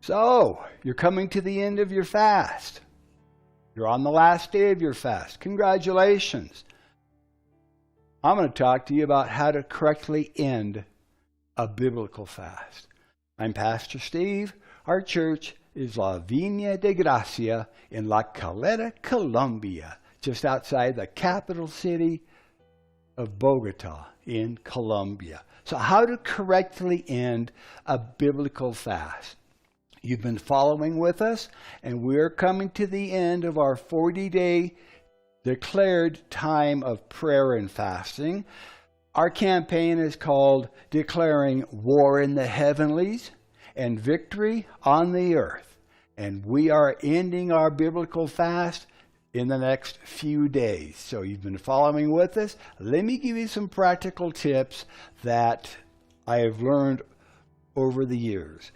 So, you're coming to the end of your fast. You're on the last day of your fast. Congratulations. I'm going to talk to you about how to correctly end a biblical fast. I'm Pastor Steve. Our church is La Viña de Gracia in La Calera, Colombia, just outside the capital city of Bogota in Colombia. So how to correctly end a biblical fast. You've been following with us, and we're coming to the end of our 40-day declared time of prayer and fasting. Our campaign is called Declaring War in the Heavenlies and Victory on the Earth. And we are ending our biblical fast in the next few days. So you've been following with us. Let me give you some practical tips that I have learned over the years.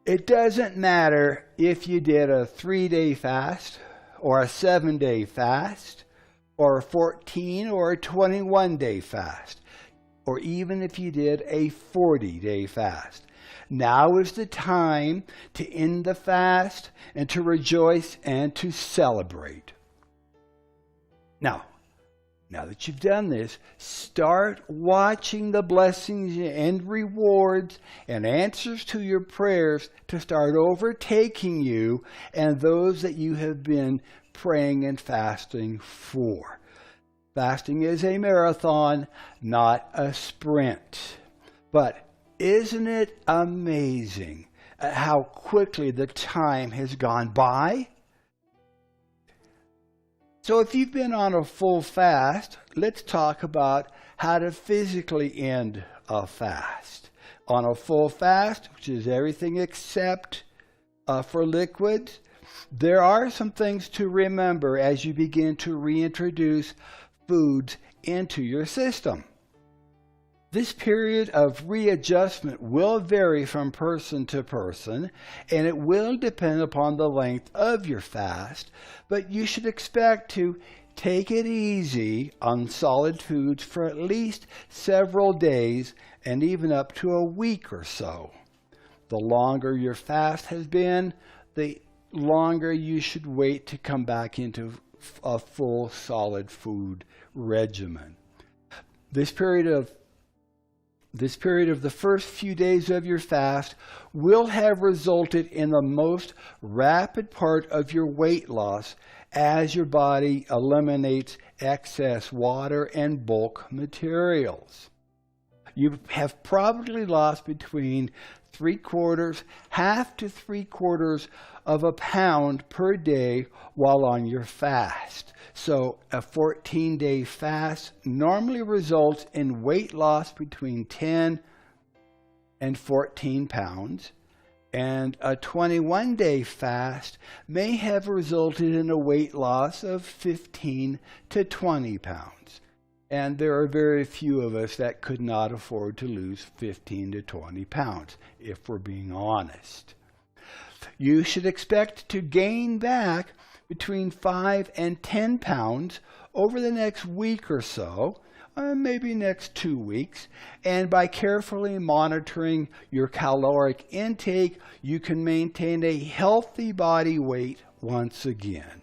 It doesn't matter if you did a 3-day fast or a 7-day fast or a 14 or a 21-day fast, or even if you did a 40-day fast. Now is the time to end the fast and to rejoice and to celebrate. Now that you've done this, start watching the blessings and rewards and answers to your prayers to start overtaking you and those that you have been praying and fasting for. Fasting is a marathon, not a sprint. But isn't it amazing how quickly the time has gone by? So if you've been on a full fast, let's talk about how to physically end a fast. On a full fast, which is everything except for liquids, there are some things to remember as you begin to reintroduce foods into your system. This period of readjustment will vary from person to person, and it will depend upon the length of your fast, but you should expect to take it easy on solid foods for at least several days and even up to a week or so. The longer your fast has been, the longer you should wait to come back into a full solid food regimen. This period of the first few days of your fast will have resulted in the most rapid part of your weight loss as your body eliminates excess water and bulk materials. You have probably lost between half to 3/4 of a pound per day while on your fast. So a 14-day fast normally results in weight loss between 10 and 14 pounds. And a 21-day fast may have resulted in a weight loss of 15 to 20 pounds. And there are very few of us that could not afford to lose 15 to 20 pounds, if we're being honest. You should expect to gain back between 5 and 10 pounds over the next week or so, maybe next 2 weeks. And by carefully monitoring your caloric intake, you can maintain a healthy body weight once again.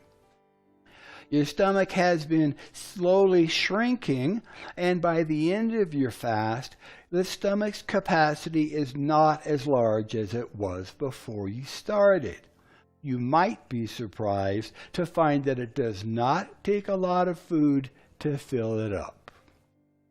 Your stomach has been slowly shrinking, and by the end of your fast, the stomach's capacity is not as large as it was before you started. You might be surprised to find that it does not take a lot of food to fill it up.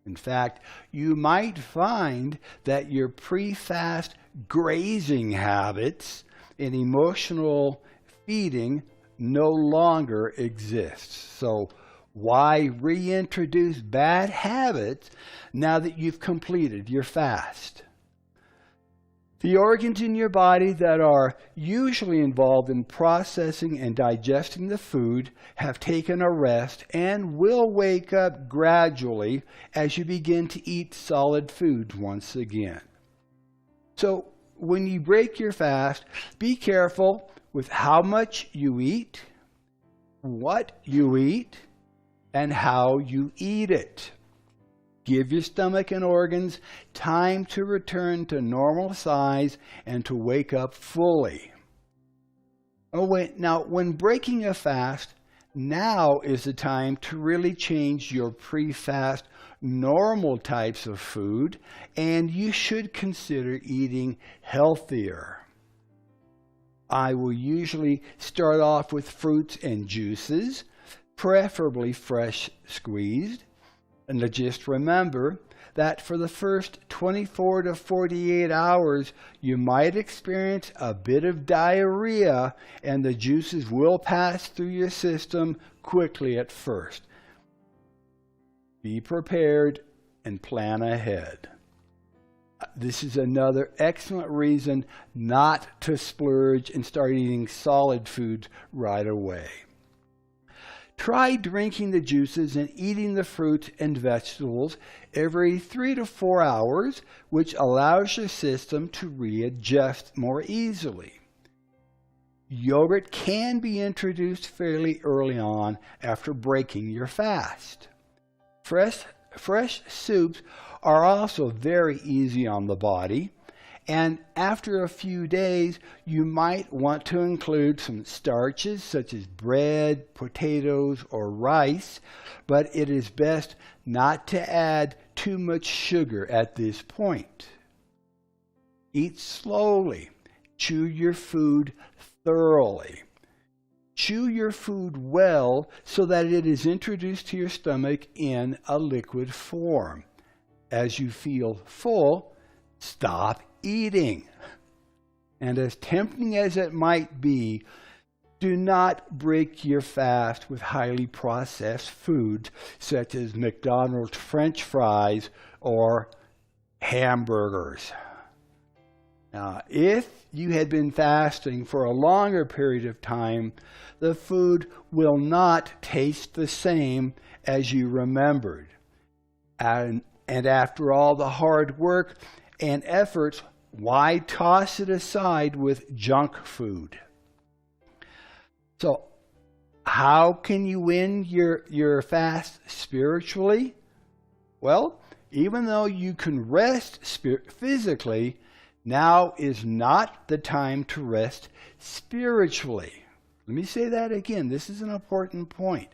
In fact, you might find that your pre-fast grazing habits and emotional feeding no longer exists. So why reintroduce bad habits now that you've completed your fast? The organs in your body that are usually involved in processing and digesting the food have taken a rest and will wake up gradually as you begin to eat solid foods once again. So when you break your fast, be careful with how much you eat, what you eat, and how you eat it. Give your stomach and organs time to return to normal size and to wake up fully. Now, when breaking a fast, now is the time to really change your pre-fast normal types of food, and you should consider eating healthier. I will usually start off with fruits and juices, preferably fresh squeezed. And just remember that for the first 24 to 48 hours, you might experience a bit of diarrhea, and the juices will pass through your system quickly at first. Be prepared and plan ahead. This is another excellent reason not to splurge and start eating solid foods right away. Try drinking the juices and eating the fruit and vegetables every 3 to 4 hours, which allows your system to readjust more easily. Yogurt can be introduced fairly early on after breaking your fast. Fresh soups are also very easy on the body, and after a few days, you might want to include some starches such as bread, potatoes, or rice, but it is best not to add too much sugar at this point. Eat slowly. Chew your food thoroughly. Chew your food well so that it is introduced to your stomach in a liquid form. As you feel full, stop eating. And as tempting as it might be, do not break your fast with highly processed foods such as McDonald's French fries or hamburgers. Now, if you had been fasting for a longer period of time, the food will not taste the same as you remembered. And after all the hard work and efforts, why toss it aside with junk food? So, how can you win your fast spiritually? Well, even though you can rest physically, now is not the time to rest spiritually. Let me say that again. This is an important point.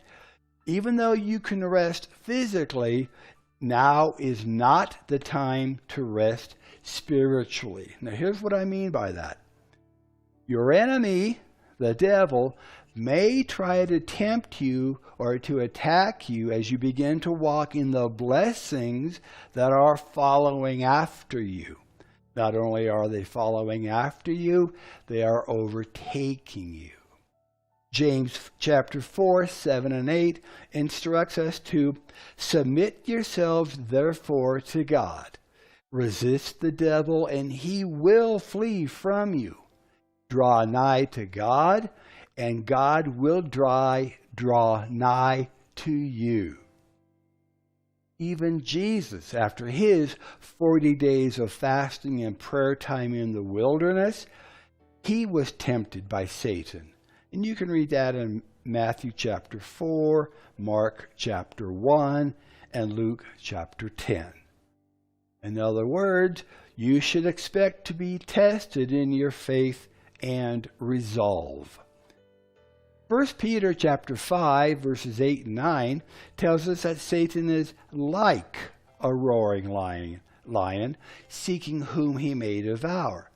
Even though you can rest physically, now is not the time to rest spiritually. Now, here's what I mean by that. Your enemy, the devil, may try to tempt you or to attack you as you begin to walk in the blessings that are following after you. Not only are they following after you, they are overtaking you. James chapter 4, 7 and 8 instructs us to submit yourselves therefore to God. Resist the devil and he will flee from you. Draw nigh to God and God will draw nigh to you. Even Jesus, after his 40 days of fasting and prayer time in the wilderness, he was tempted by Satan. And you can read that in Matthew chapter 4, Mark chapter 1, and Luke chapter 10. In other words, you should expect to be tested in your faith and resolve. 1 Peter chapter 5, verses 8 and 9 tells us that Satan is like a roaring lion, seeking whom he may devour.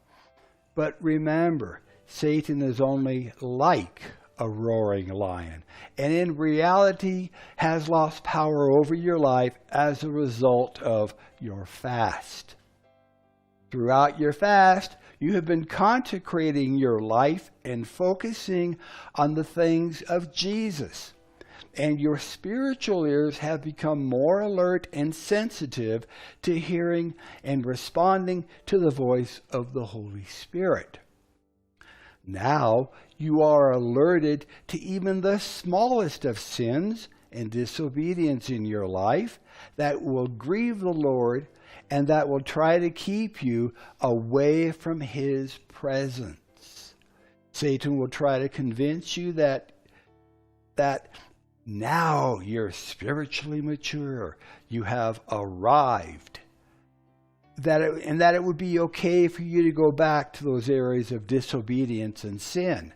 But remember, Satan is only like a roaring lion, and in reality has lost power over your life as a result of your fast. Throughout your fast, you have been consecrating your life and focusing on the things of Jesus. And your spiritual ears have become more alert and sensitive to hearing and responding to the voice of the Holy Spirit. Now you are alerted to even the smallest of sins and disobedience in your life that will grieve the Lord and that will try to keep you away from his presence. Satan will try to convince you that Now you're spiritually mature. You have arrived. That it would be okay for you to go back to those areas of disobedience and sin.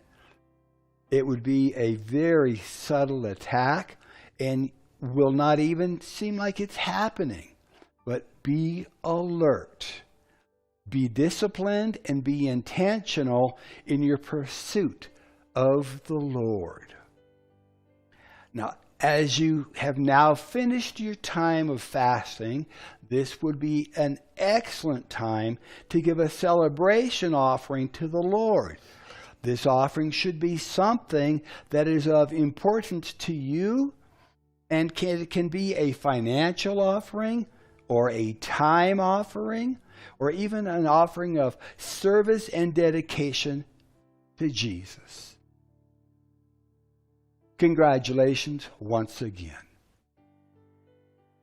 It would be a very subtle attack and will not even seem like it's happening. But be alert. Be disciplined and be intentional in your pursuit of the Lord. Now, as you have now finished your time of fasting, this would be an excellent time to give a celebration offering to the Lord. This offering should be something that is of importance to you, and it can be a financial offering or a time offering or even an offering of service and dedication to Jesus. Congratulations once again.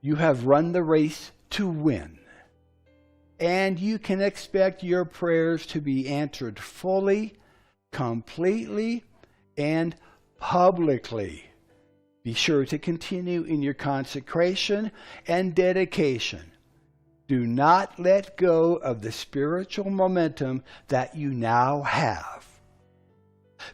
You have run the race to win, and you can expect your prayers to be answered fully, completely, and publicly. Be sure to continue in your consecration and dedication. Do not let go of the spiritual momentum that you now have.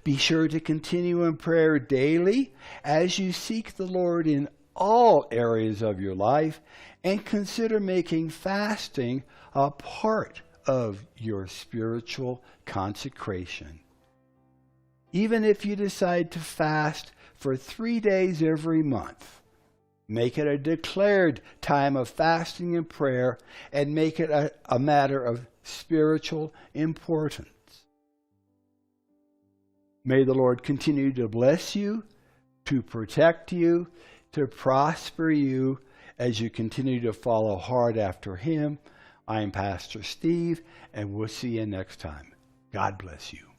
Be sure to continue in prayer daily as you seek the Lord in all areas of your life, and consider making fasting a part of your spiritual consecration. Even if you decide to fast for 3 days every month, make it a declared time of fasting and prayer, and make it a matter of spiritual importance. May the Lord continue to bless you, to protect you, to prosper you as you continue to follow hard after Him. I'm Pastor Steve, and we'll see you next time. God bless you.